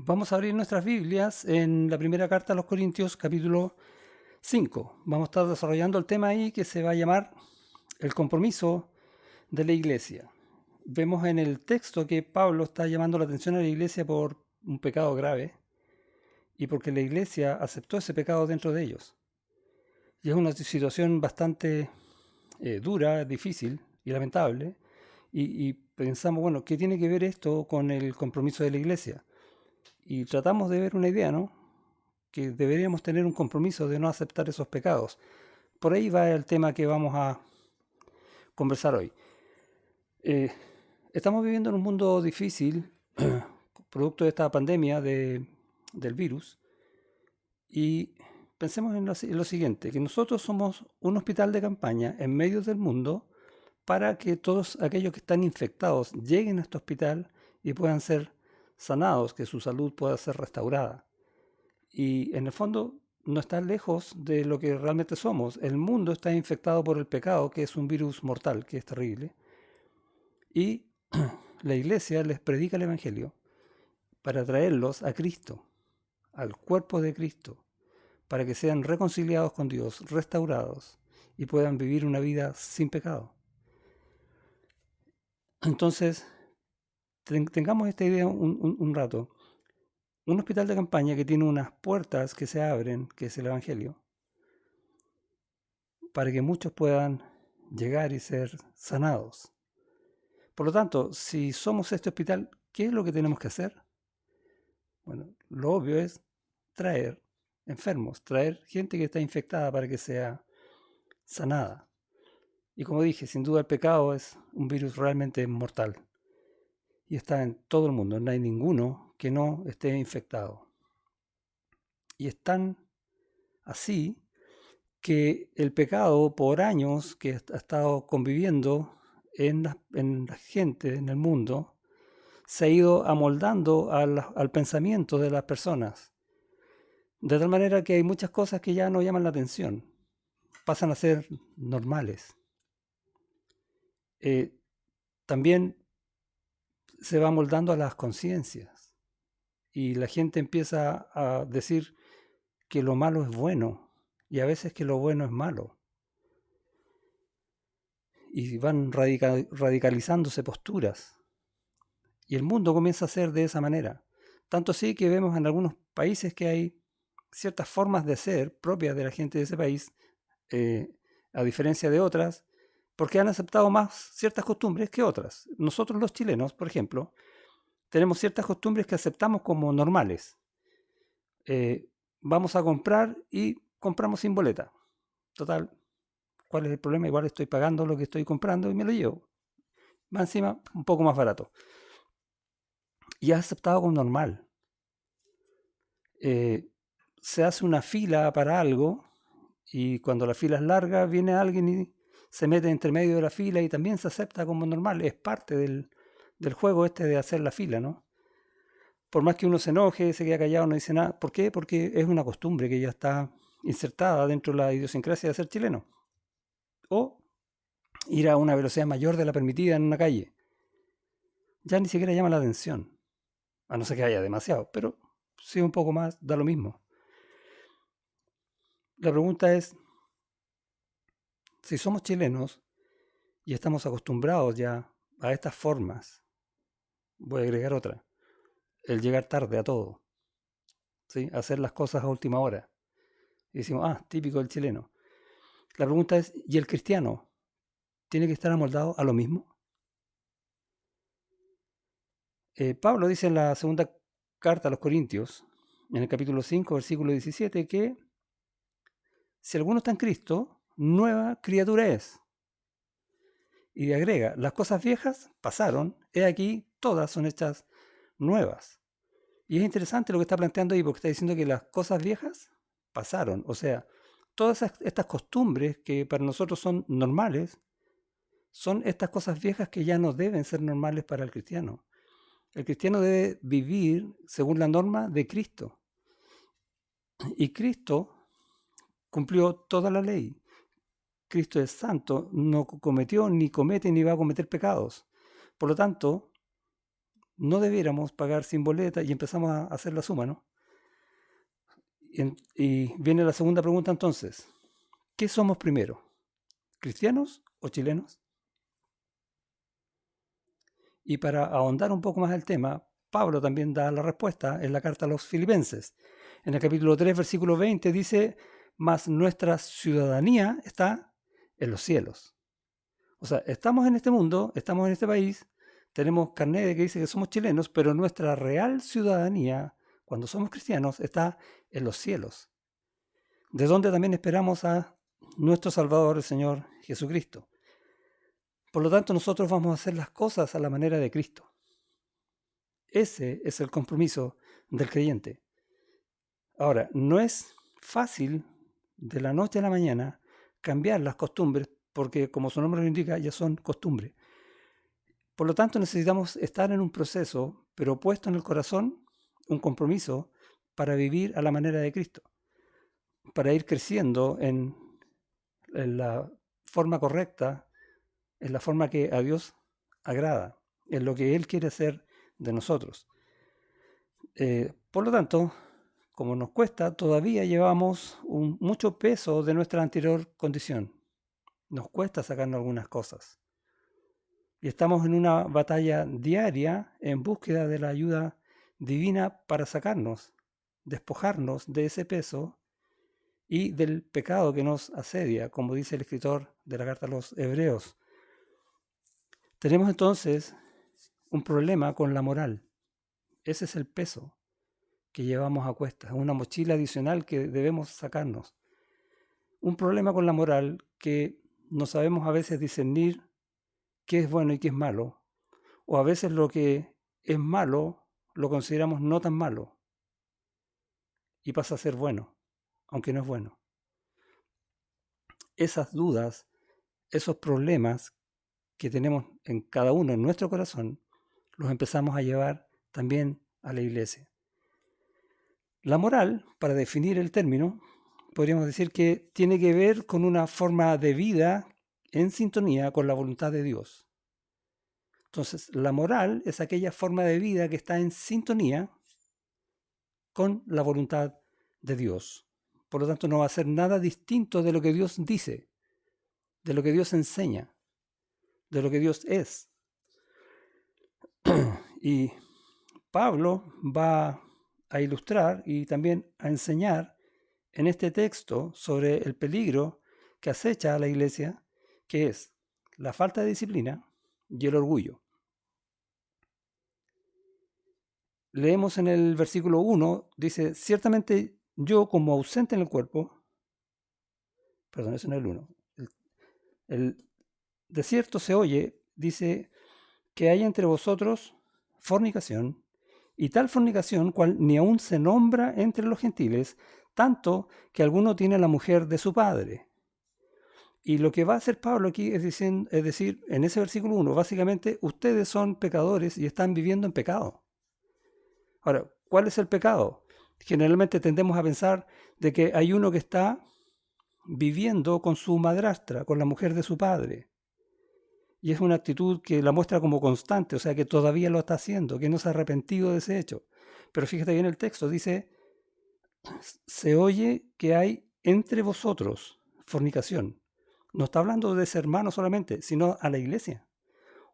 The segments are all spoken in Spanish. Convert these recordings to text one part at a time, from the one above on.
Vamos a abrir nuestras Biblias en la primera carta a los Corintios, capítulo 5. Vamos a estar desarrollando el tema ahí que se va a llamar el compromiso de la iglesia. Vemos en el texto que Pablo está llamando la atención a la iglesia por un pecado grave y porque la iglesia aceptó ese pecado dentro de ellos. Y es una situación bastante dura, difícil y lamentable. Y pensamos, bueno, ¿qué tiene que ver esto con el compromiso de la iglesia? Y tratamos de ver una idea, ¿no? Que deberíamos tener un compromiso de no aceptar esos pecados. Por ahí va el tema que vamos a conversar hoy. Eh, Estamos viviendo en un mundo difícil, producto de esta pandemia del virus, y pensemos en lo siguiente, que nosotros somos un hospital de campaña en medio del mundo para que todos aquellos que están infectados lleguen a este hospital y puedan ser sanados, que su salud pueda ser restaurada. Y en el fondo no está lejos de lo que realmente somos. El mundo está infectado por el pecado, que es un virus mortal, que es terrible. Y la iglesia les predica el Evangelio para traerlos a Cristo, al cuerpo de Cristo, para que sean reconciliados con Dios, restaurados y puedan vivir una vida sin pecado. Entonces, tengamos esta idea un rato. Un hospital de campaña que tiene unas puertas que se abren, que es el Evangelio, para que muchos puedan llegar y ser sanados. Por lo tanto, si somos este hospital, ¿qué es lo que tenemos que hacer? Bueno, lo obvio es traer enfermos, traer gente que está infectada para que sea sanada. Y como dije, sin duda el pecado es un virus realmente mortal y está en todo el mundo, no hay ninguno que no esté infectado. Y es tan así que el pecado por años que ha estado conviviendo en la gente, en el mundo, se ha ido amoldando al pensamiento de las personas. De tal manera que hay muchas cosas que ya no llaman la atención, pasan a ser normales. Eh, También se va amoldando a las conciencias y la gente empieza a decir que lo malo es bueno y a veces que lo bueno es malo. Y van radicalizándose posturas. Y el mundo comienza a ser de esa manera. Tanto así que vemos en algunos países que hay ciertas formas de ser propias de la gente de ese país, eh, a diferencia de otras, porque han aceptado más ciertas costumbres que otras. Nosotros los chilenos, por ejemplo, tenemos ciertas costumbres que aceptamos como normales. Vamos a comprar y compramos sin boleta. Total, ¿cuál es el problema? Igual estoy pagando lo que estoy comprando y me lo llevo. Va encima un poco más barato. Y es aceptado como normal. Eh, Se hace una fila para algo y cuando la fila es larga viene alguien y se mete entre medio de la fila y también se acepta como normal. Es parte del juego este de hacer la fila, ¿no? Por más que uno se enoje, se queda callado, no dice nada. ¿Por qué? Porque es una costumbre que ya está insertada dentro de la idiosincrasia de ser chileno. O ir a una velocidad mayor de la permitida en una calle. Ya ni siquiera llama la atención. A no ser que haya demasiado, pero si un poco más, da lo mismo. La pregunta es, si somos chilenos y estamos acostumbrados ya a estas formas, voy a agregar otra, el llegar tarde a todo, ¿sí? Hacer las cosas a última hora. Y decimos, típico del chileno. La pregunta es, ¿y el cristiano tiene que estar amoldado a lo mismo? Pablo dice en la segunda carta a los Corintios, en el capítulo 5, versículo 17, que si alguno está en Cristo, nueva criatura es. Y agrega, las cosas viejas pasaron, he aquí, todas son hechas nuevas. Y es interesante lo que está planteando ahí, porque está diciendo que las cosas viejas pasaron. O sea, todas estas costumbres que para nosotros son normales, son estas cosas viejas que ya no deben ser normales para el cristiano. El cristiano debe vivir según la norma de Cristo. Y Cristo cumplió toda la ley. Cristo es santo, no cometió, ni comete, ni va a cometer pecados. Por lo tanto, no debiéramos pagar sin boleta y empezamos a hacer la suma, ¿no? Y viene la segunda pregunta entonces. ¿Qué somos primero? ¿Cristianos o chilenos? Y para ahondar un poco más el tema, Pablo también da la respuesta en la carta a los Filipenses. En el capítulo 3, versículo 20 dice, mas nuestra ciudadanía está en los cielos. O sea, estamos en este mundo, estamos en este país, tenemos carnet que dice que somos chilenos, pero nuestra real ciudadanía, cuando somos cristianos, está en los cielos, de donde también esperamos a nuestro Salvador, el Señor Jesucristo. Por lo tanto, nosotros vamos a hacer las cosas a la manera de Cristo. Ese es el compromiso del creyente. Ahora, no es fácil de la noche a la mañana cambiar las costumbres, porque como su nombre lo indica, ya son costumbres. Por lo tanto, necesitamos estar en un proceso, pero puesto en el corazón, un compromiso para vivir a la manera de Cristo, para ir creciendo en la forma correcta, en la forma que a Dios agrada, en lo que Él quiere hacer de nosotros. Por lo tanto, como nos cuesta, todavía llevamos mucho peso de nuestra anterior condición. Nos cuesta sacarnos algunas cosas. Y estamos en una batalla diaria en búsqueda de la ayuda divina para sacarnos, despojarnos de ese peso y del pecado que nos asedia, como dice el escritor de la carta a los Hebreos. Tenemos entonces un problema con la moral. Ese es el peso que llevamos a cuestas, una mochila adicional que debemos sacarnos. Un problema con la moral que no sabemos a veces discernir qué es bueno y qué es malo, o a veces lo que es malo lo consideramos no tan malo y pasa a ser bueno, aunque no es bueno. Esas dudas, esos problemas que tenemos en cada uno en nuestro corazón, los empezamos a llevar también a la iglesia. La moral, para definir el término, podríamos decir que tiene que ver con una forma de vida en sintonía con la voluntad de Dios. Entonces, la moral es aquella forma de vida que está en sintonía con la voluntad de Dios. Por lo tanto, no va a ser nada distinto de lo que Dios dice, de lo que Dios enseña, de lo que Dios es. Y Pablo va a ilustrar y también a enseñar en este texto sobre el peligro que acecha a la iglesia, que es la falta de disciplina y el orgullo. Leemos en el versículo 1, dice, ciertamente yo como ausente en el cuerpo, perdón, eso no es el 1, el de cierto se oye, dice, que hay entre vosotros fornicación, y tal fornicación cual ni aun se nombra entre los gentiles, tanto que alguno tiene la mujer de su padre. Y lo que va a hacer Pablo aquí es decir, en ese versículo 1, básicamente, ustedes son pecadores y están viviendo en pecado. Ahora, ¿cuál es el pecado? Generalmente tendemos a pensar de que hay uno que está viviendo con su madrastra, con la mujer de su padre. Y es una actitud que la muestra como constante, o sea, que todavía lo está haciendo, que no se ha arrepentido de ese hecho. Pero fíjate bien el texto, dice, se oye que hay entre vosotros fornicación. No está hablando de ese hermano solamente, sino a la iglesia.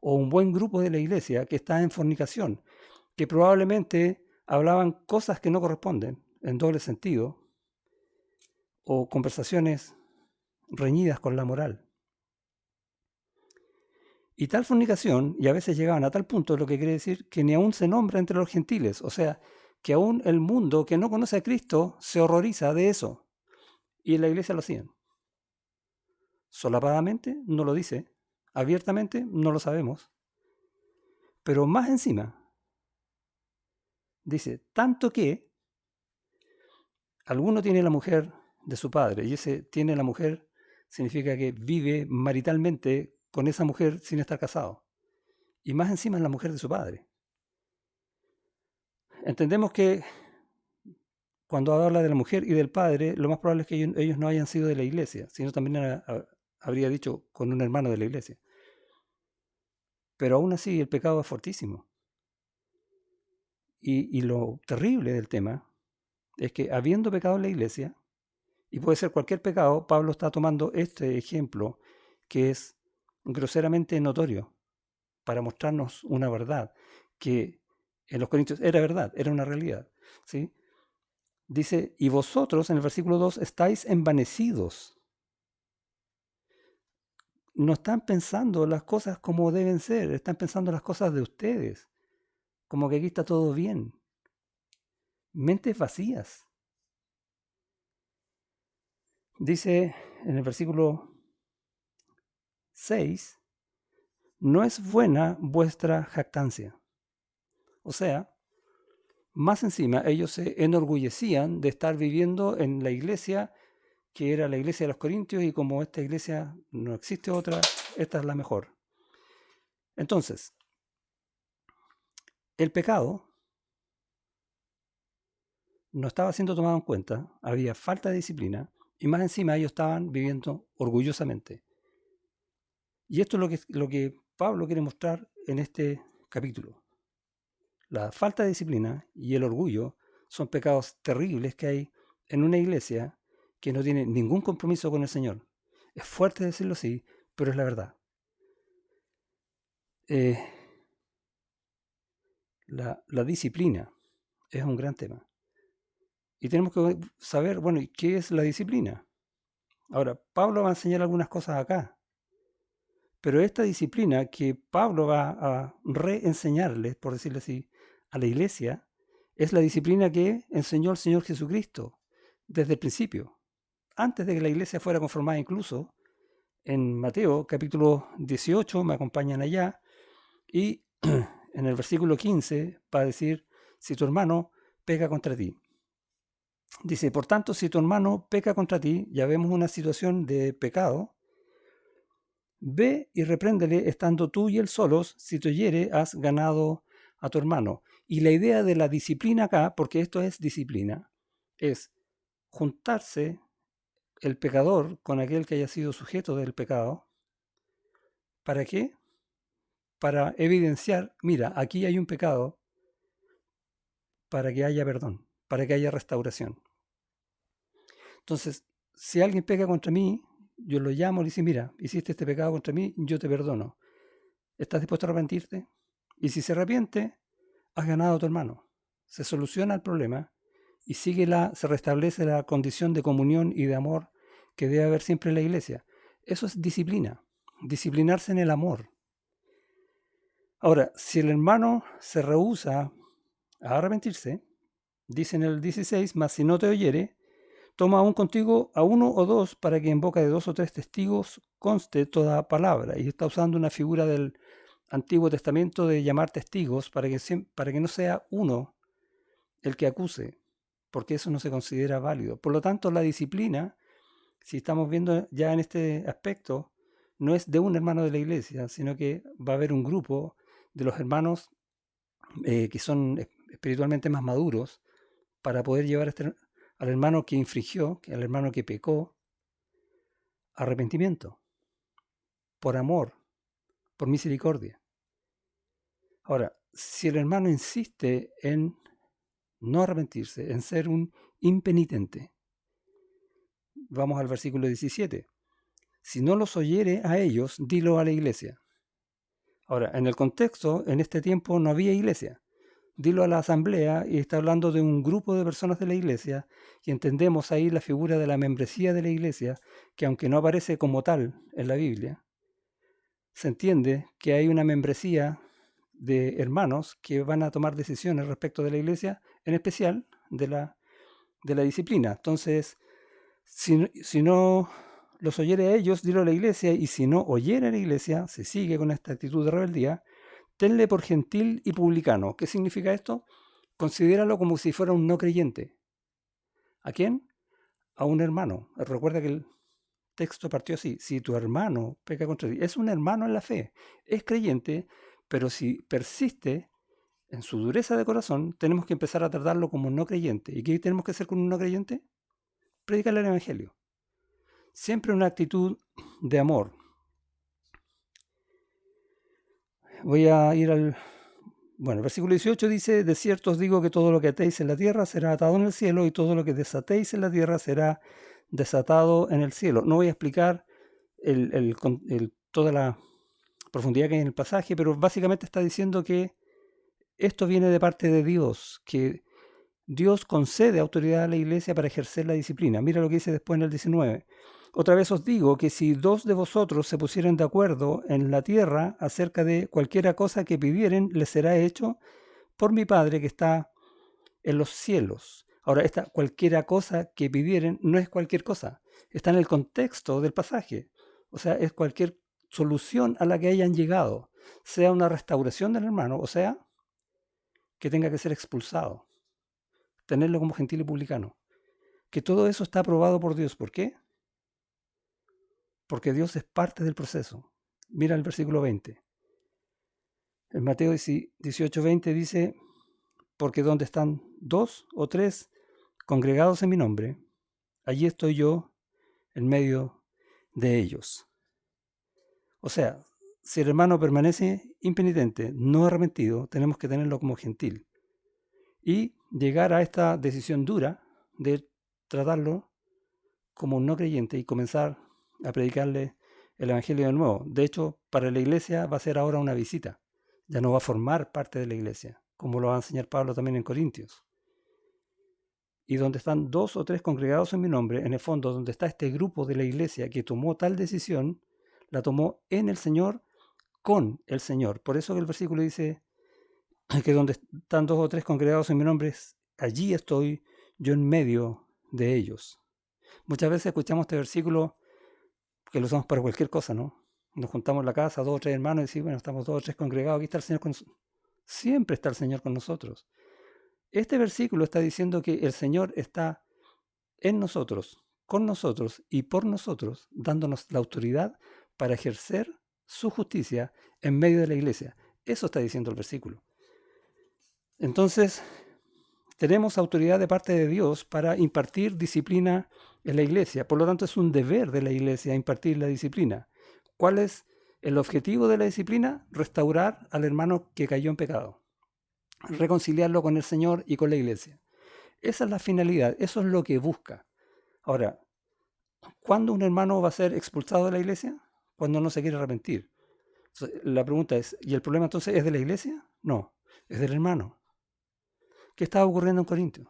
O un buen grupo de la iglesia que está en fornicación, que probablemente hablaban cosas que no corresponden, en doble sentido, o conversaciones reñidas con la moral. Y tal fornicación, y a veces llegaban a tal punto, lo que quiere decir que ni aún se nombra entre los gentiles, o sea, que aún el mundo que no conoce a Cristo se horroriza de eso. Y en la iglesia lo hacían. Solapadamente no lo dice, abiertamente no lo sabemos, pero más encima dice, tanto que alguno tiene la mujer de su padre, y ese tiene la mujer significa que vive maritalmente con esa mujer sin estar casado, y más encima es la mujer de su padre. Entendemos que cuando habla de la mujer y del padre, lo más probable es que ellos no hayan sido de la iglesia, sino también habría dicho con un hermano de la iglesia. Pero aún así el pecado es fortísimo. Y lo terrible del tema es que habiendo pecado en la iglesia, y puede ser cualquier pecado, Pablo está tomando este ejemplo que es groseramente notorio para mostrarnos una verdad que en los Corintios era verdad, era una realidad. ¿Sí? Dice, y vosotros en el versículo 2 estáis envanecidos. No están pensando las cosas como deben ser, están pensando las cosas de ustedes, como que aquí está todo bien. Mentes vacías. Dice en el versículo 6, no es buena vuestra jactancia. O sea, más encima ellos se enorgullecían de estar viviendo en la iglesia que era la iglesia de los Corintios y como esta iglesia no existe otra, esta es la mejor. Entonces, el pecado no estaba siendo tomado en cuenta, había falta de disciplina y más encima ellos estaban viviendo orgullosamente. Y esto es lo que Pablo quiere mostrar en este capítulo. La falta de disciplina y el orgullo son pecados terribles que hay en una iglesia que no tiene ningún compromiso con el Señor. Es fuerte decirlo así, pero es la verdad. La disciplina es un gran tema. Y tenemos que saber, bueno, ¿qué es la disciplina? Ahora, Pablo va a enseñar algunas cosas acá, pero esta disciplina que Pablo va a reenseñarles, por decirlo así, a la iglesia, es la disciplina que enseñó el Señor Jesucristo desde el principio, antes de que la iglesia fuera conformada incluso. En Mateo capítulo 18, me acompañan allá, y en el versículo 15 va a decir, si tu hermano peca contra ti. Dice, por tanto, si tu hermano peca contra ti, ya vemos una situación de pecado, ve y repréndele estando tú y él solos, si te oyere, has ganado a tu hermano. Y la idea de la disciplina acá, porque esto es disciplina, es juntarse el pecador con aquel que haya sido sujeto del pecado. ¿Para qué? Para evidenciar, mira, aquí hay un pecado, para que haya perdón, para que haya restauración. Entonces, si alguien peca contra mí, yo lo llamo y le digo, mira, hiciste este pecado contra mí, yo te perdono. ¿Estás dispuesto a arrepentirte? Y si se arrepiente, has ganado a tu hermano. Se soluciona el problema y se restablece la condición de comunión y de amor que debe haber siempre en la iglesia. Eso es disciplina, disciplinarse en el amor. Ahora, si el hermano se rehúsa a arrepentirse, dice en el 16, mas si no te oyere, toma aún contigo a uno o dos para que en boca de dos o tres testigos conste toda palabra. Y está usando una figura del Antiguo Testamento de llamar testigos para que no sea uno el que acuse, porque eso no se considera válido. Por lo tanto, la disciplina, si estamos viendo ya en este aspecto, no es de un hermano de la iglesia, sino que va a haber un grupo de los hermanos que son espiritualmente más maduros para poder llevar al hermano que infringió, al hermano que pecó, arrepentimiento, por amor, por misericordia. Ahora, si el hermano insiste en no arrepentirse, en ser un impenitente, vamos al versículo 17. Si no los oyere a ellos, dilo a la iglesia. Ahora, en el contexto, en este tiempo no había iglesia. Dilo a la asamblea y está hablando de un grupo de personas de la iglesia y entendemos ahí la figura de la membresía de la iglesia, que aunque no aparece como tal en la Biblia, se entiende que hay una membresía de hermanos que van a tomar decisiones respecto de la iglesia, en especial de la disciplina. Entonces, si no los oyere a ellos, dilo a la iglesia, y si no oyere a la iglesia, se sigue con esta actitud de rebeldía, tenle por gentil y publicano. ¿Qué significa esto? Considéralo como si fuera un no creyente. ¿A quién? A un hermano. Recuerda que el texto partió así: si tu hermano peca contra ti, es un hermano en la fe, es creyente, pero si persiste en su dureza de corazón, tenemos que empezar a tratarlo como un no creyente. ¿Y qué tenemos que hacer con un no creyente? Predicarle el evangelio. Siempre una actitud de amor. Voy a ir al Bueno, el versículo 18 dice, de cierto os digo que todo lo que atéis en la tierra será atado en el cielo y todo lo que desatéis en la tierra será desatado en el cielo. No voy a explicar toda la profundidad que hay en el pasaje, pero básicamente está diciendo que esto viene de parte de Dios, que Dios concede autoridad a la iglesia para ejercer la disciplina. Mira lo que dice después en el 19. Otra vez os digo que si dos de vosotros se pusieran de acuerdo en la tierra acerca de cualquiera cosa que pidieren, les será hecho por mi Padre que está en los cielos. Ahora, esta cualquiera cosa que pidieren no es cualquier cosa, está en el contexto del pasaje. O sea, es cualquier solución a la que hayan llegado, sea una restauración del hermano, o sea, que tenga que ser expulsado, tenerlo como gentil y publicano. Que todo eso está aprobado por Dios. ¿Por qué? Porque Dios es parte del proceso. Mira el versículo 20. En Mateo 18:20 dice, porque donde están dos o tres congregados en mi nombre, allí estoy yo en medio de ellos. O sea, si el hermano permanece impenitente, no arrepentido, tenemos que tenerlo como gentil. Y llegar a esta decisión dura de tratarlo como un no creyente y comenzar a predicarle el Evangelio de nuevo. De hecho, para la iglesia va a ser ahora una visita. Ya no va a formar parte de la iglesia, como lo va a enseñar Pablo también en Corintios. Y donde están dos o tres congregados en mi nombre, en el fondo, donde está este grupo de la iglesia que tomó tal decisión, la tomó en el Señor, con el Señor. Por eso que el versículo dice que donde están dos o tres congregados en mi nombre, allí estoy yo en medio de ellos. Muchas veces escuchamos este versículo que lo usamos para cualquier cosa, ¿no? Nos juntamos en la casa, dos o tres hermanos, y decimos, bueno, estamos dos o tres congregados, aquí está el Señor con nosotros. Siempre está el Señor con nosotros. Este versículo está diciendo que el Señor está en nosotros, con nosotros y por nosotros, dándonos la autoridad para ejercer su justicia en medio de la iglesia. Eso está diciendo el versículo. Entonces, tenemos autoridad de parte de Dios para impartir disciplina en la iglesia. Por lo tanto, es un deber de la iglesia impartir la disciplina. ¿Cuál es el objetivo de la disciplina? Restaurar al hermano que cayó en pecado. Reconciliarlo con el Señor y con la iglesia. Esa es la finalidad, eso es lo que busca. Ahora, ¿cuándo un hermano va a ser expulsado de la iglesia? Cuando no se quiere arrepentir. Entonces, la pregunta es, ¿y el problema entonces es de la iglesia? No, es del hermano. ¿Qué estaba ocurriendo en Corintios?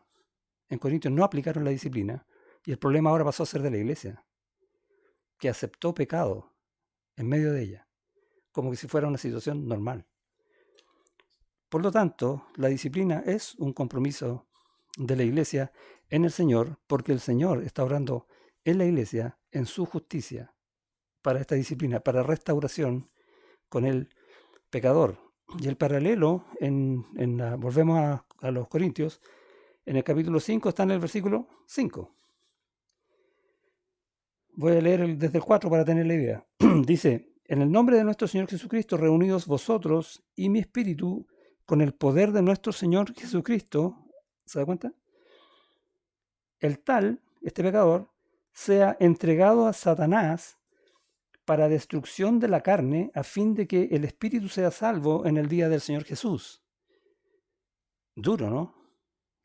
En Corintios no aplicaron la disciplina y el problema ahora pasó a ser de la iglesia, que aceptó pecado en medio de ella, como que si fuera una situación normal. Por lo tanto, la disciplina es un compromiso de la iglesia en el Señor, porque el Señor está obrando en la iglesia, en su justicia, para esta disciplina, para restauración con el pecador. Y el paralelo, volvemos a los Corintios, en el capítulo 5 está en el versículo 5. Voy a leer desde el 4 para tener la idea. Dice, en el nombre de nuestro Señor Jesucristo, reunidos vosotros y mi espíritu, con el poder de nuestro Señor Jesucristo, ¿se da cuenta? El tal, este pecador, sea entregado a Satanás para destrucción de la carne, a fin de que el espíritu sea salvo en el día del Señor Jesús. Duro, ¿no?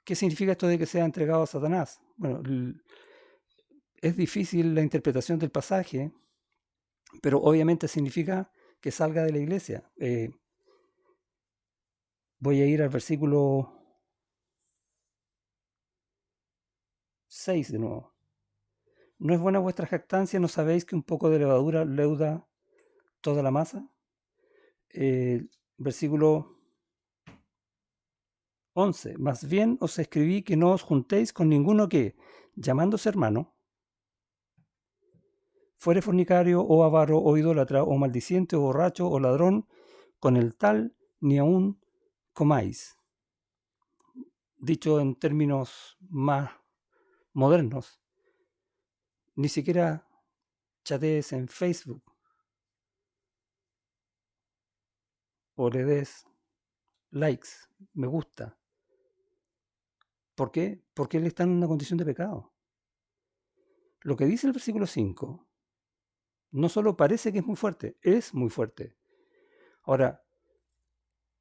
¿Qué significa esto de que sea entregado a Satanás? Bueno, es difícil la interpretación del pasaje, pero obviamente significa que salga de la iglesia. Voy a ir al versículo 6 de nuevo. ¿No es buena vuestra jactancia? ¿No sabéis que un poco de levadura leuda toda la masa? Versículo 11. Más bien os escribí que no os juntéis con ninguno que, llamándose hermano, fuere fornicario o avaro o idólatra o maldiciente o borracho o ladrón, con el tal ni aun comáis. Dicho en términos más modernos, ni siquiera chatees en Facebook o le des likes, me gusta. ¿Por qué? Porque él está en una condición de pecado. Lo que dice el versículo 5 no solo parece que es muy fuerte, es muy fuerte. Ahora,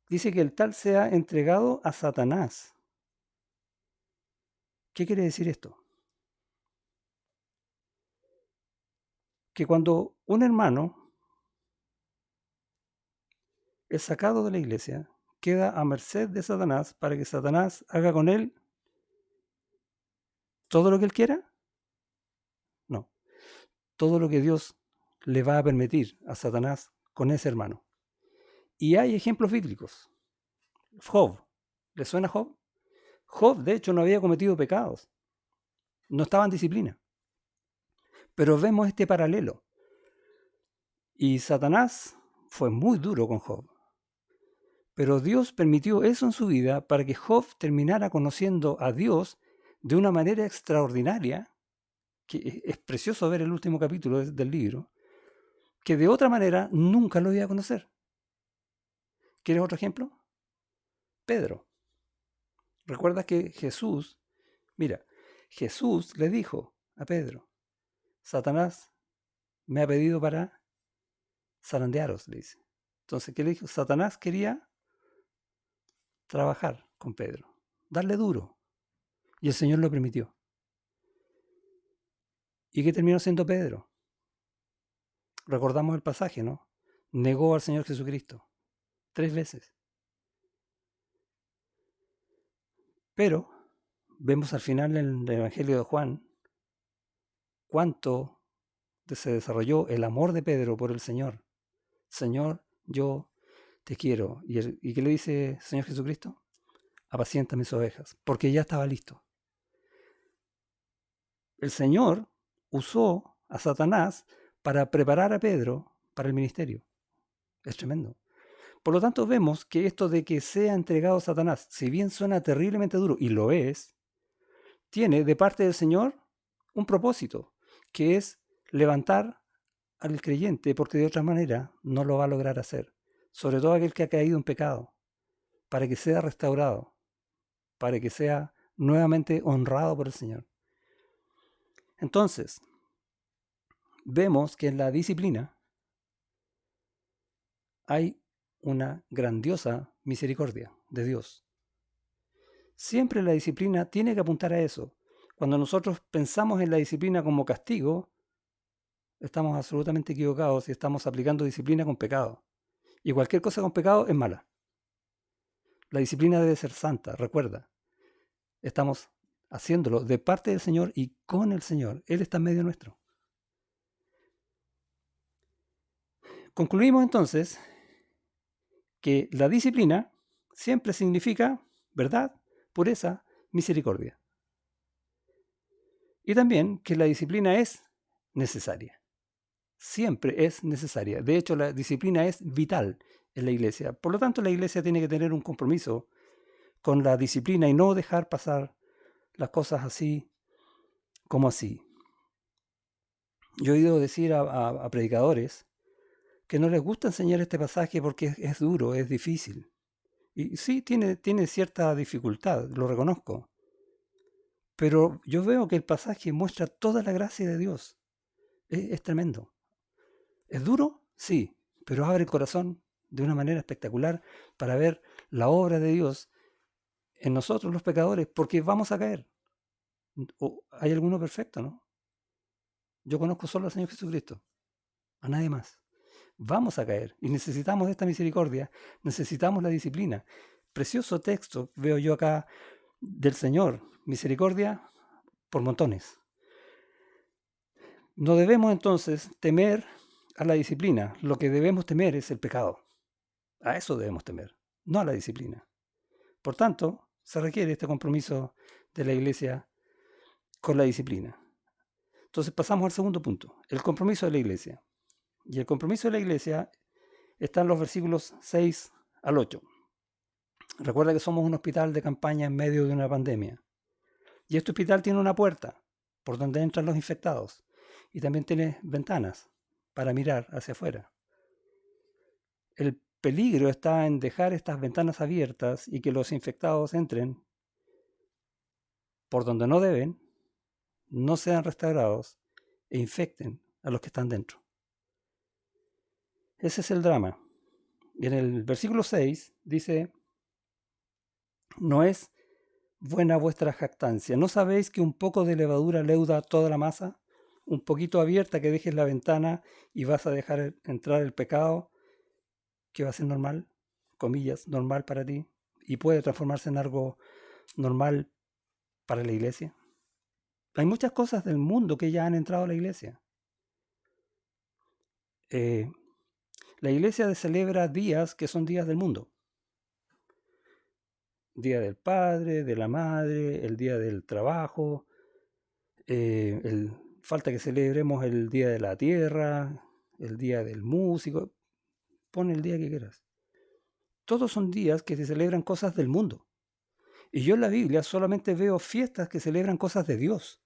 dice que el tal sea entregado a Satanás. ¿Qué quiere decir esto? Que cuando un hermano es sacado de la iglesia, queda a merced de Satanás para que Satanás haga con él todo lo que él quiera. No, todo lo que Dios le va a permitir a Satanás con ese hermano. Y hay ejemplos bíblicos. Job, ¿le suena Job? Job, de hecho, no había cometido pecados, no estaba en disciplina. Pero vemos este paralelo. Y Satanás fue muy duro con Job. Pero Dios permitió eso en su vida para que Job terminara conociendo a Dios de una manera extraordinaria, que es precioso ver el último capítulo del libro, que de otra manera nunca lo iba a conocer. ¿Quieres otro ejemplo? Pedro. ¿Recuerdas que Jesús le dijo a Pedro, Satanás me ha pedido para zarandearos, le dice. Entonces, ¿qué le dijo? Satanás quería trabajar con Pedro, darle duro, y el Señor lo permitió. ¿Y qué terminó siendo Pedro? Recordamos el pasaje, ¿no? Negó al Señor Jesucristo 3 veces. Pero vemos al final en el Evangelio de Juan cuánto se desarrolló el amor de Pedro por el Señor. Señor, yo te quiero. ¿Y qué le dice el Señor Jesucristo? Apacienta mis ovejas, porque ya estaba listo. El Señor usó a Satanás para preparar a Pedro para el ministerio. Es tremendo. Por lo tanto, vemos que esto de que sea entregado a Satanás, si bien suena terriblemente duro, y lo es, tiene de parte del Señor un propósito, que es levantar al creyente, porque de otra manera no lo va a lograr hacer. Sobre todo aquel que ha caído en pecado, para que sea restaurado, para que sea nuevamente honrado por el Señor. Entonces, vemos que en la disciplina hay una grandiosa misericordia de Dios. Siempre la disciplina tiene que apuntar a eso. Cuando nosotros pensamos en la disciplina como castigo, estamos absolutamente equivocados y estamos aplicando disciplina con pecado. Y cualquier cosa con pecado es mala. La disciplina debe ser santa, recuerda. Estamos haciéndolo de parte del Señor y con el Señor. Él está en medio nuestro. Concluimos entonces que la disciplina siempre significa verdad, pureza, misericordia. Y también que la disciplina es necesaria. Siempre es necesaria. De hecho, la disciplina es vital en la iglesia. Por lo tanto, la iglesia tiene que tener un compromiso con la disciplina y no dejar pasar las cosas así como así. Yo he oído decir a predicadores que no les gusta enseñar este pasaje porque es duro, es difícil. Y sí, tiene cierta dificultad, lo reconozco. Pero yo veo que el pasaje muestra toda la gracia de Dios. Es tremendo. ¿Es duro? Sí, pero abre el corazón de una manera espectacular para ver la obra de Dios en nosotros los pecadores, porque vamos a caer. ¿O hay alguno perfecto, no? Yo conozco solo al Señor Jesucristo, a nadie más. Vamos a caer y necesitamos de esta misericordia, necesitamos la disciplina. Precioso texto veo yo acá del Señor, misericordia por montones. No debemos entonces temer a la disciplina, lo que debemos temer es el pecado. A eso debemos temer, no a la disciplina. Por tanto, se requiere este compromiso de la Iglesia con la disciplina. Entonces pasamos al segundo punto, el compromiso de la Iglesia. Y el compromiso de la Iglesia está en los versículos 6 al 8. Recuerda que somos un hospital de campaña en medio de una pandemia. Y este hospital tiene una puerta por donde entran los infectados. Y también tiene ventanas para mirar hacia afuera. El peligro está en dejar estas ventanas abiertas y que los infectados entren por donde no deben, no sean restaurados e infecten a los que están dentro. Ese es el drama. Y en el versículo 6 dice, no es buena vuestra jactancia. ¿No sabéis que un poco de levadura leuda toda la masa? Un poquito abierta que dejes la ventana y vas a dejar entrar el pecado, que va a ser normal, comillas, normal para ti, y puede transformarse en algo normal para la iglesia. Hay muchas cosas del mundo que ya han entrado a la iglesia. Eh, la iglesia celebra días que son días del mundo. Día del Padre, de la Madre, el Día del Trabajo, falta que celebremos el Día de la Tierra, el Día del Músico, pon el día que quieras. Todos son días que se celebran cosas del mundo. Y yo en la Biblia solamente veo fiestas que celebran cosas de Dios.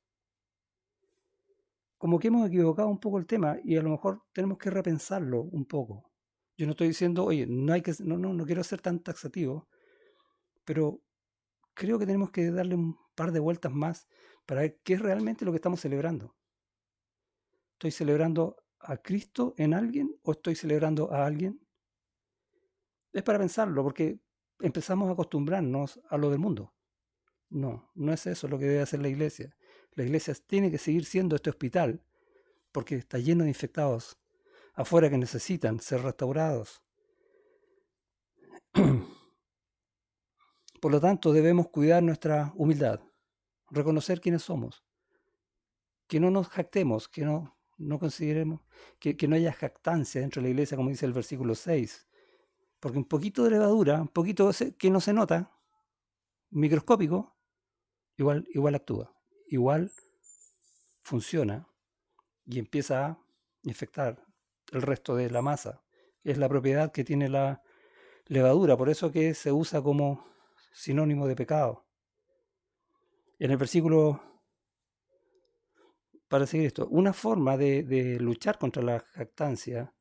Como que hemos equivocado un poco el tema y a lo mejor tenemos que repensarlo un poco. Yo no estoy diciendo, oye, no quiero ser tan taxativo, pero creo que tenemos que darle un par de vueltas más para ver qué es realmente lo que estamos celebrando. ¿Estoy celebrando a Cristo en alguien o estoy celebrando a alguien? Es para pensarlo, porque empezamos a acostumbrarnos a lo del mundo. No, no es eso lo que debe hacer la iglesia. La iglesia tiene que seguir siendo este hospital, porque está lleno de infectados afuera que necesitan ser restaurados. Por lo tanto, debemos cuidar nuestra humildad, reconocer quiénes somos, que no nos jactemos, que no consideremos, que no haya jactancia dentro de la iglesia, como dice el versículo 6, porque un poquito de levadura, un poquito que no se nota, microscópico, igual actúa, igual funciona y empieza a infectar el resto de la masa. Es la propiedad que tiene la levadura, por eso que se usa como sinónimo de pecado. En el versículo, para seguir esto, una forma de luchar contra la jactancia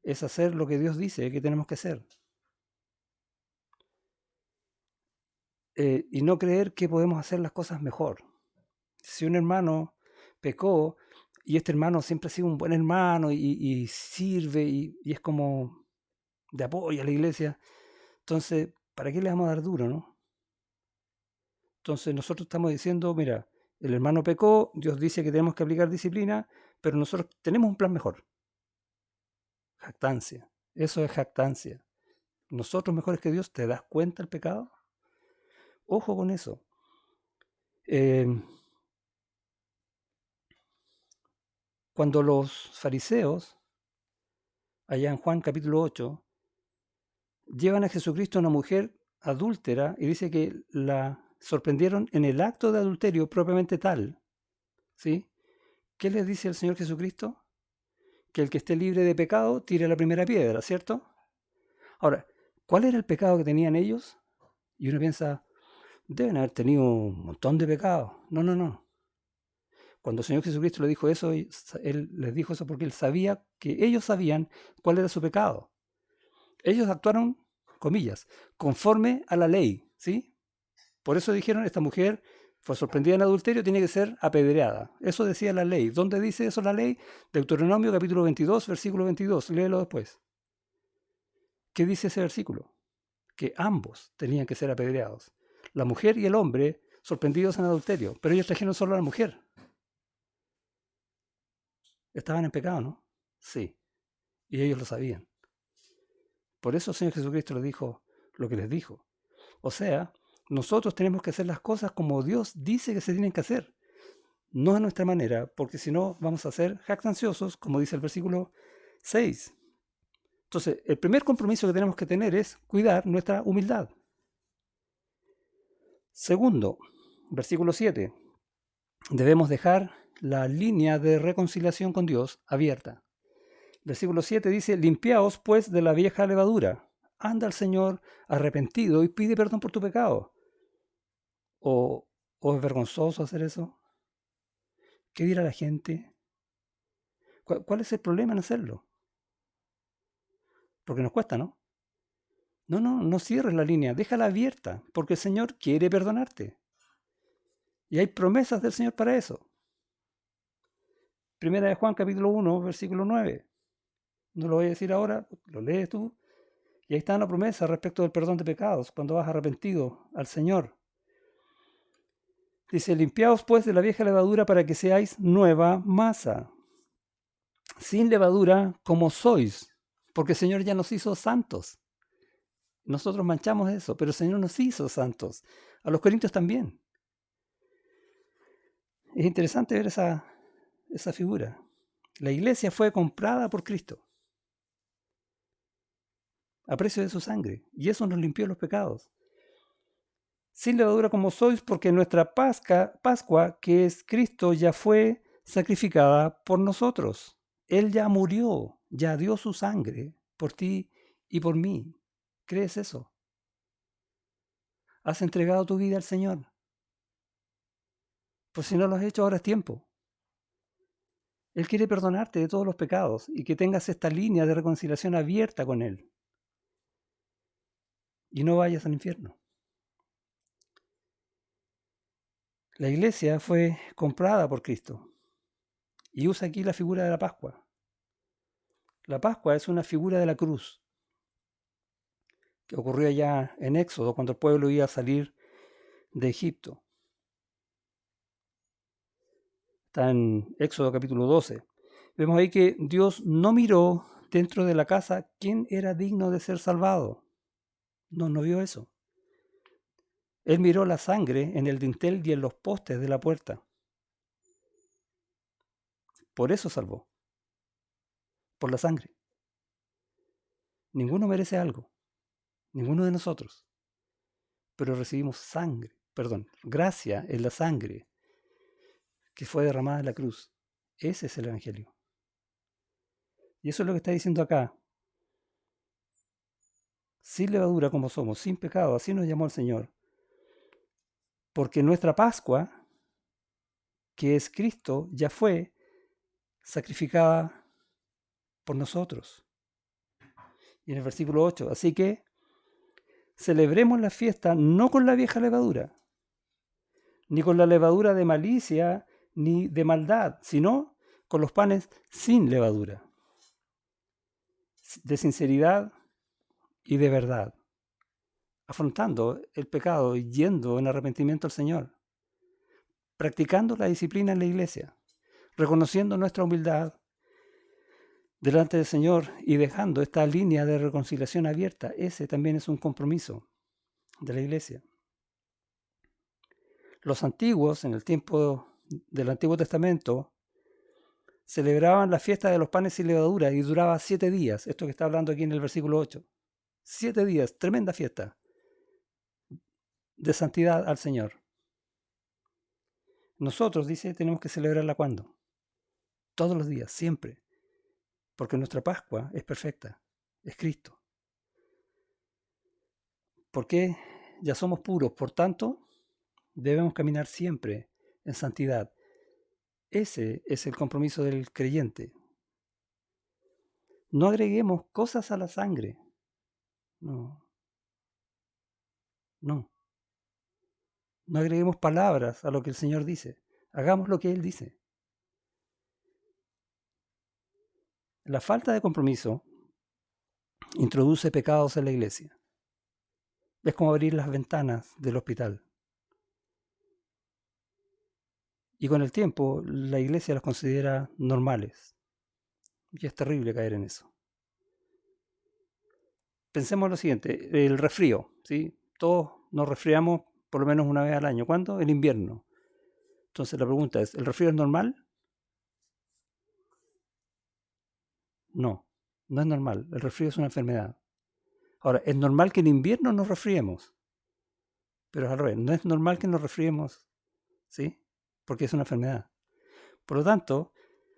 es hacer lo que Dios dice que tenemos que hacer. Y no creer que podemos hacer las cosas mejor. Si un hermano pecó y este hermano siempre ha sido un buen hermano y sirve y es como de apoyo a la iglesia, entonces, ¿para qué le vamos a dar duro, no? Entonces nosotros estamos diciendo, mira, el hermano pecó, Dios dice que tenemos que aplicar disciplina, pero nosotros tenemos un plan mejor. Jactancia. Eso es jactancia. Nosotros mejores que Dios, ¿te das cuenta el pecado? Ojo con eso. Cuando los fariseos, allá en Juan capítulo 8, llevan a Jesucristo a una mujer adúltera y dice que la sorprendieron en el acto de adulterio propiamente tal, ¿sí? ¿Qué les dice el Señor Jesucristo? Que el que esté libre de pecado tire la primera piedra, ¿cierto? Ahora, ¿cuál era el pecado que tenían ellos? Y uno piensa, deben haber tenido un montón de pecados. No. Cuando el Señor Jesucristo le dijo eso, Él les dijo eso porque Él sabía que ellos sabían cuál era su pecado. Ellos actuaron, comillas, conforme a la ley, ¿sí? Por eso dijeron, esta mujer fue sorprendida en adulterio, tiene que ser apedreada. Eso decía la ley. ¿Dónde dice eso la ley? Deuteronomio capítulo 22, versículo 22. Léelo después. ¿Qué dice ese versículo? Que ambos tenían que ser apedreados. La mujer y el hombre sorprendidos en adulterio. Pero ellos trajeron solo a la mujer. Estaban en pecado, ¿no? Sí. Y ellos lo sabían. Por eso el Señor Jesucristo les dijo lo que les dijo. O sea, nosotros tenemos que hacer las cosas como Dios dice que se tienen que hacer. No a nuestra manera, porque si no vamos a ser jactanciosos, como dice el versículo 6. Entonces, el primer compromiso que tenemos que tener es cuidar nuestra humildad. Segundo, versículo 7. Debemos dejar la línea de reconciliación con Dios abierta. Versículo 7 dice, limpiaos pues de la vieja levadura. Anda al Señor arrepentido y pide perdón por tu pecado. ¿O es vergonzoso hacer eso? ¿Qué dirá la gente? ¿Cuál es el problema en hacerlo? Porque nos cuesta, ¿no? No cierres la línea, déjala abierta, porque el Señor quiere perdonarte. Y hay promesas del Señor para eso. Primera de Juan capítulo 1, versículo 9. No lo voy a decir ahora, lo lees tú. Y ahí está la promesa respecto del perdón de pecados, cuando vas arrepentido al Señor. Dice, limpiaos pues de la vieja levadura para que seáis nueva masa, sin levadura como sois, porque el Señor ya nos hizo santos. Nosotros manchamos eso, pero el Señor nos hizo santos. A los corintios también. Es interesante ver esa figura. La iglesia fue comprada por Cristo a precio de su sangre, y eso nos limpió los pecados. Sin levadura como sois, porque nuestra Pascua, que es Cristo, ya fue sacrificada por nosotros. Él ya murió, ya dio su sangre por ti y por mí. ¿Crees eso? ¿Has entregado tu vida al Señor? Pues si no lo has hecho, ahora es tiempo. Él quiere perdonarte de todos los pecados y que tengas esta línea de reconciliación abierta con Él. Y no vayas al infierno. La iglesia fue comprada por Cristo y usa aquí la figura de la Pascua. La Pascua es una figura de la cruz que ocurrió allá en Éxodo, cuando el pueblo iba a salir de Egipto. Está en Éxodo capítulo 12. Vemos ahí que Dios no miró dentro de la casa quién era digno de ser salvado. No vio eso. Él miró la sangre en el dintel y en los postes de la puerta. Por eso salvó. Por la sangre. Ninguno merece algo. Ninguno de nosotros. Pero recibimos gracia en la sangre que fue derramada en la cruz. Ese es el Evangelio. Y eso es lo que está diciendo acá. Sin levadura como somos, sin pecado, así nos llamó el Señor. Porque nuestra Pascua, que es Cristo, ya fue sacrificada por nosotros. Y en el versículo 8, así que celebremos la fiesta no con la vieja levadura, ni con la levadura de malicia, ni de maldad, sino con los panes sin levadura, de sinceridad y de verdad, afrontando el pecado y yendo en arrepentimiento al Señor, practicando la disciplina en la iglesia, reconociendo nuestra humildad delante del Señor y dejando esta línea de reconciliación abierta. Ese también es un compromiso de la iglesia. Los antiguos, en el tiempo del Antiguo Testamento, celebraban la fiesta de los panes sin levadura y duraba 7 días. Esto que está hablando aquí en el versículo 8. 7 días, tremenda fiesta de santidad al Señor. Nosotros, dice, tenemos que celebrarla ¿cuándo? Todos los días, siempre. Porque nuestra Pascua es perfecta, es Cristo. Porque ya somos puros, por tanto, debemos caminar siempre en santidad. Ese es el compromiso del creyente. No agreguemos cosas a la sangre. No. No agreguemos palabras a lo que el Señor dice. Hagamos lo que Él dice. La falta de compromiso introduce pecados en la iglesia. Es como abrir las ventanas del hospital. Y con el tiempo la iglesia los considera normales. Y es terrible caer en eso. Pensemos lo siguiente, el resfrío, ¿sí? Todos nos resfriamos por lo menos una vez al año. ¿Cuándo? En invierno. Entonces la pregunta es, ¿el resfrío es normal? No es normal. El resfrío es una enfermedad. Ahora, es normal que en invierno nos resfriemos, pero es al revés. No es normal que nos resfriemos, ¿sí? Porque es una enfermedad. Por lo tanto,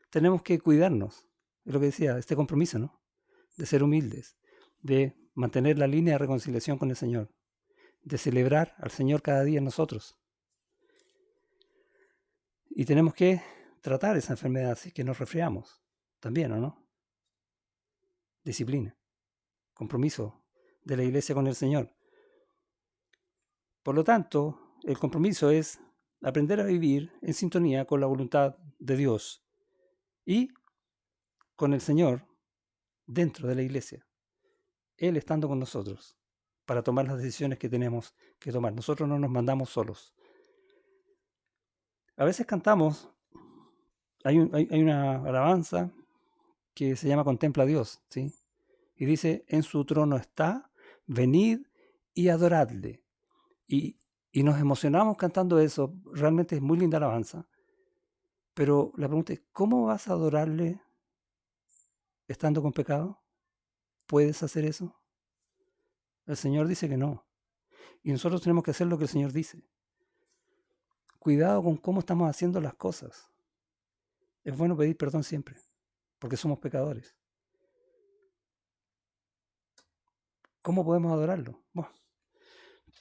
tenemos que cuidarnos. Es lo que decía, este compromiso, ¿no? De ser humildes, de mantener la línea de reconciliación con el Señor, de celebrar al Señor cada día en nosotros. Y tenemos que tratar esa enfermedad así que nos resfriamos también, ¿o no? Disciplina, compromiso de la iglesia con el Señor. Por lo tanto, el compromiso es aprender a vivir en sintonía con la voluntad de Dios y con el Señor dentro de la iglesia. Él estando con nosotros para tomar las decisiones que tenemos que tomar. Nosotros no nos mandamos solos. A veces cantamos, hay una alabanza que se llama Contempla a Dios, ¿sí? Y dice, en su trono está, venid y adoradle. Y nos emocionamos cantando eso, realmente es muy linda alabanza. Pero la pregunta es, ¿cómo vas a adorarle estando con pecado? ¿Puedes hacer eso? El Señor dice que no. Y nosotros tenemos que hacer lo que el Señor dice. Cuidado con cómo estamos haciendo las cosas. Es bueno pedir perdón siempre, porque somos pecadores. ¿Cómo podemos adorarlo? Bueno,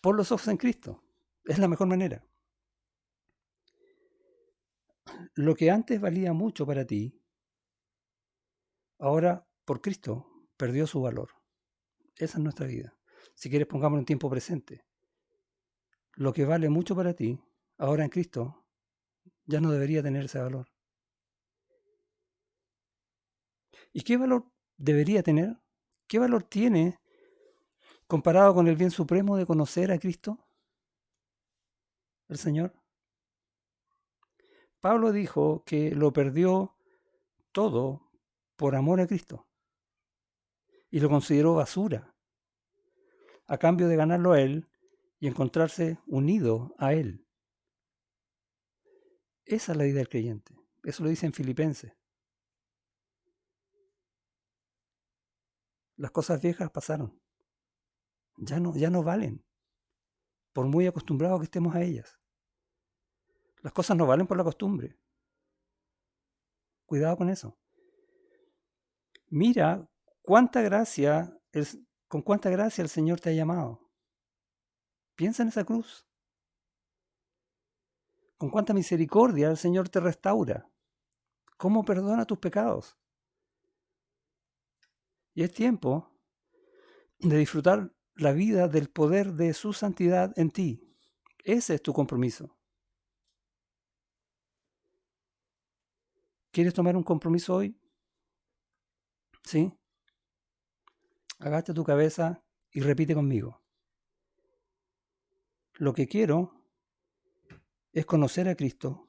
pon los ojos en Cristo. Es la mejor manera. Lo que antes valía mucho para ti, ahora por Cristo perdió su valor. Esa es nuestra vida. Si quieres, pongámoslo en tiempo presente. Lo que vale mucho para ti, ahora en Cristo, ya no debería tener ese valor. ¿Y qué valor debería tener? ¿Qué valor tiene comparado con el bien supremo de conocer a Cristo, el Señor? Pablo dijo que lo perdió todo por amor a Cristo y lo consideró basura a cambio de ganarlo a Él y encontrarse unido a Él. Esa es la vida del creyente. Eso lo dice en Filipenses. Las cosas viejas pasaron. Ya no valen, por muy acostumbrados que estemos a ellas. Las cosas no valen por la costumbre. Cuidado con eso. Mira con cuánta gracia el Señor te ha llamado. Piensa en esa cruz. Con cuánta misericordia el Señor te restaura. Cómo perdona tus pecados. Y es tiempo de disfrutar la vida del poder de su santidad en ti. Ese es tu compromiso. ¿Quieres tomar un compromiso hoy? ¿Sí? Agacha tu cabeza y repite conmigo. Lo que quiero es conocer a Cristo,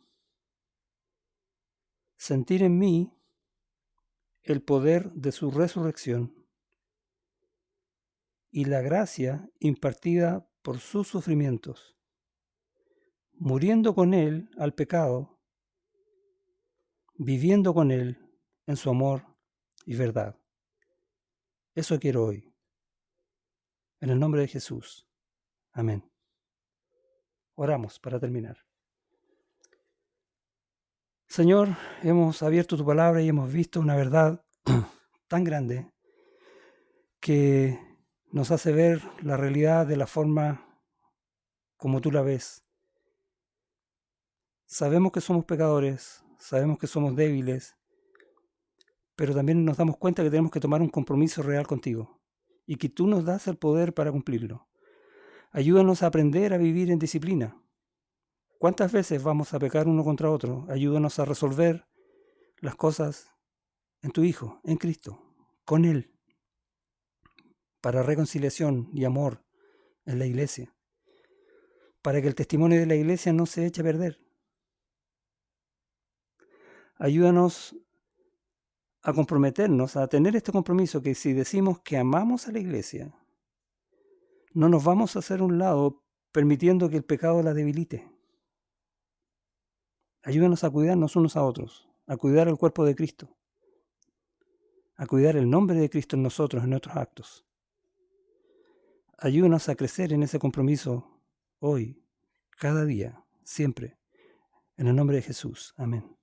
sentir en mí el poder de su resurrección y la gracia impartida por sus sufrimientos, muriendo con Él al pecado, viviendo con Él en su amor y verdad. Eso quiero hoy. En el nombre de Jesús. Amén. Oramos para terminar. Señor, hemos abierto tu palabra y hemos visto una verdad tan grande que nos hace ver la realidad de la forma como tú la ves. Sabemos que somos pecadores, sabemos que somos débiles, pero también nos damos cuenta que tenemos que tomar un compromiso real contigo y que tú nos das el poder para cumplirlo. Ayúdanos a aprender a vivir en disciplina. ¿Cuántas veces vamos a pecar uno contra otro? Ayúdanos a resolver las cosas en tu Hijo, en Cristo, con Él, para reconciliación y amor en la iglesia, para que el testimonio de la iglesia no se eche a perder. Ayúdanos a comprometernos, a tener este compromiso que si decimos que amamos a la iglesia, no nos vamos a hacer un lado permitiendo que el pecado la debilite. Ayúdanos a cuidarnos unos a otros, a cuidar el cuerpo de Cristo, a cuidar el nombre de Cristo en nosotros, en nuestros actos. Ayúdanos a crecer en ese compromiso hoy, cada día, siempre. En el nombre de Jesús. Amén.